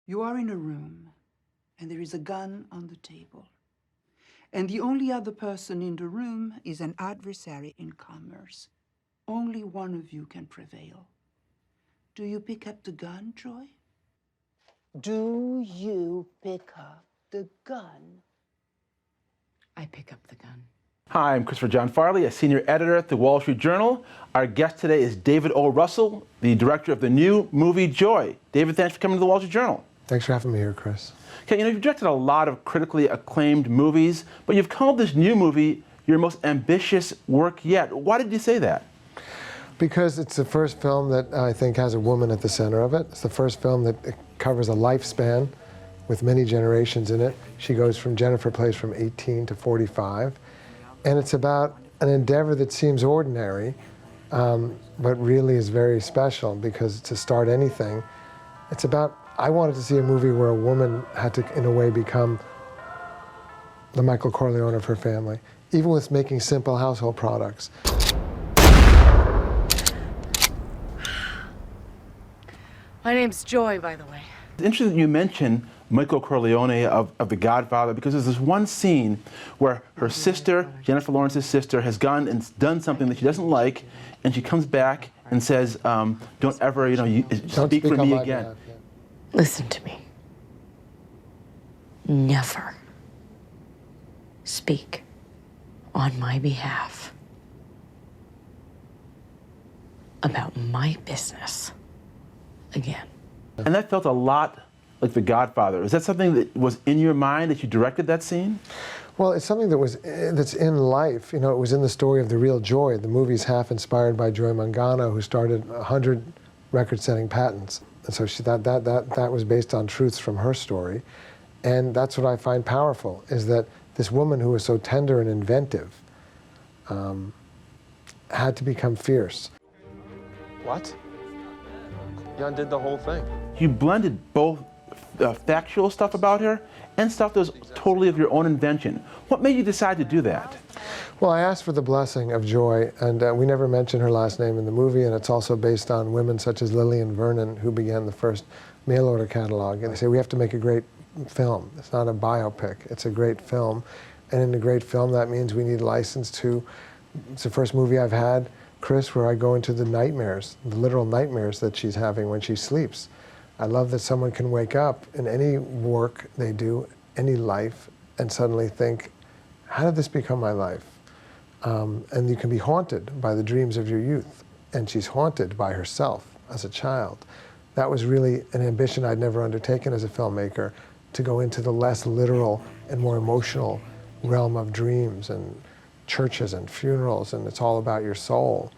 You are in a room, and there is a gun on the table. And the only other person in the room is an adversary in commerce. Only one of you can prevail. Do you pick up the gun, Joy? Do you pick up the gun? I pick up the gun. Hi, I'm Christopher John Farley, a senior editor at the Wall Street Journal. Our guest today is David O. Russell, the director of the new movie Joy. David, thanks for coming to the Wall Street Journal. Thanks for having me here, Chris. Okay, you've directed a lot of critically acclaimed movies, but you've called this new movie your most ambitious work yet. Why did you say that? Because it's the first film that I think has a woman at the center of it. It's the first film that covers a lifespan with many generations in it. Jennifer plays from 18 to 45. And it's about an endeavor that seems ordinary, but really is very special because to start anything, it's about, I wanted to see a movie where a woman had to, in a way, become the Michael Corleone of her family, even with making simple household products. My name's Joy, by the way. It's interesting that you mention Michael Corleone of The Godfather, because there's this one scene where her sister, Jennifer Lawrence's sister, has gone and done something that she doesn't like, and she comes back and says, don't ever, speak for me again. Behalf, yeah. Listen to me. Never speak on my behalf about my business again. And that felt a lot like The Godfather. Is that something that was in your mind that you directed that scene? Well, it's something that's in life. You know, it was in the story of the real Joy. The movie's half inspired by Joy Mangano, who started 100 record-setting patents. And so that was based on truths from her story. And that's what I find powerful, is that this woman who was so tender and inventive had to become fierce. What? You undid the whole thing. You blended both factual stuff about her and stuff that was totally of your own invention. What made you decide to do that? Well, I asked for the blessing of Joy, and we never mention her last name in the movie, and it's also based on women such as Lillian Vernon, who began the first mail order catalog. And they say, we have to make a great film. It's not a biopic, it's a great film. And in a great film, that means we need a license to, it's the first movie I've had, Chris, where I go into the nightmares, the literal nightmares that she's having when she sleeps. I love that someone can wake up in any work they do, any life, and suddenly think, how did this become my life? And you can be haunted by the dreams of your youth. And she's haunted by herself as a child. That was really an ambition I'd never undertaken as a filmmaker, to go into the less literal and more emotional realm of dreams and churches and funerals, and it's all about your soul.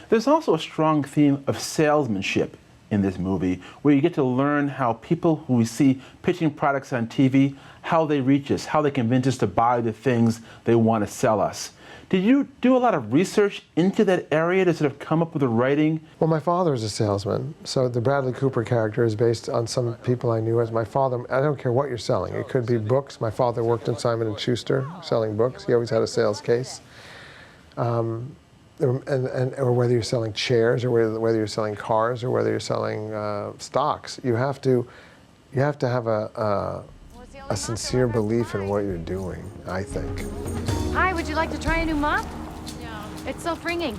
There's also a strong theme of salesmanship in this movie, where you get to learn how people who we see pitching products on TV, how they reach us, how they convince us to buy the things they want to sell us. Did you do a lot of research into that area to sort of come up with the writing? Well, my father was a salesman, so the Bradley Cooper character is based on some people I knew as my father. I don't care what you're selling. It could be books. My father worked in Simon & Schuster selling books. He always had a sales case. Or whether you're selling chairs, or whether you're selling cars, or whether you're selling stocks, you have to have a sincere belief in what you're doing, I think. Hi, would you like to try a new mop? No. It's self-wringing.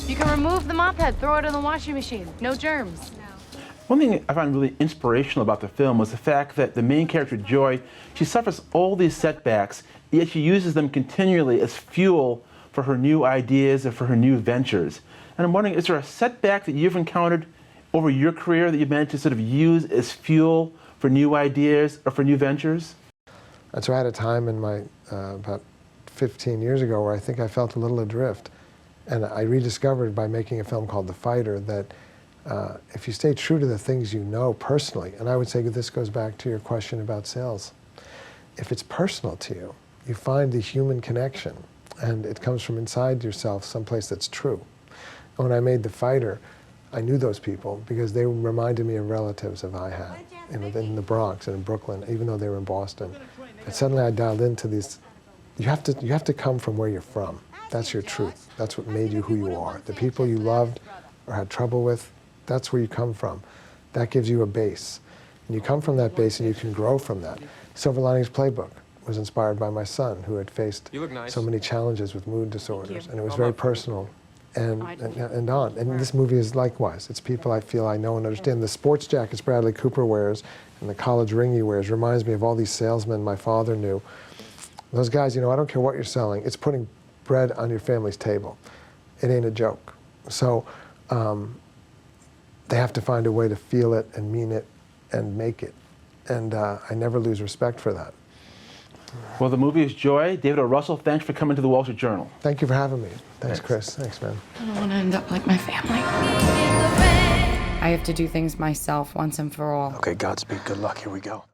You can remove the mop head, throw it in the washing machine. No germs. No. One thing I found really inspirational about the film was the fact that the main character, Joy, she suffers all these setbacks, yet she uses them continually as fuel for her new ideas and for her new ventures. And I'm wondering, is there a setback that you've encountered over your career that you've managed to sort of use as fuel for new ideas or for new ventures? And so I had a time in my, about 15 years ago, where I think I felt a little adrift. And I rediscovered by making a film called The Fighter that if you stay true to the things you know personally, and I would say this goes back to your question about sales, if it's personal to you, you find the human connection, and it comes from inside yourself, someplace that's true. And when I made The Fighter, I knew those people because they reminded me of relatives that I had in the Bronx and in Brooklyn, even though they were in Boston. And suddenly I dialed into these. You have to come from where you're from. That's your truth. That's what made you who you are. The people you loved or had trouble with, that's where you come from. That gives you a base. And you come from that base and you can grow from that. Silver Linings Playbook was inspired by my son, who had faced so many challenges with mood disorders, and it was very personal and on. And this movie is likewise. It's people I feel I know and understand. The sports jackets Bradley Cooper wears and the college ring he wears reminds me of all these salesmen my father knew. Those guys, you know, I don't care what you're selling, it's putting bread on your family's table. It ain't a joke. So they have to find a way to feel it and mean it and make it. And I never lose respect for that. Well, the movie is Joy. David O. Russell, thanks for coming to the Wall Street Journal. Thank you for having me. Thanks, Chris. Thanks, man. I don't want to end up like my family. I have to do things myself once and for all. Okay, Godspeed. Good luck. Here we go.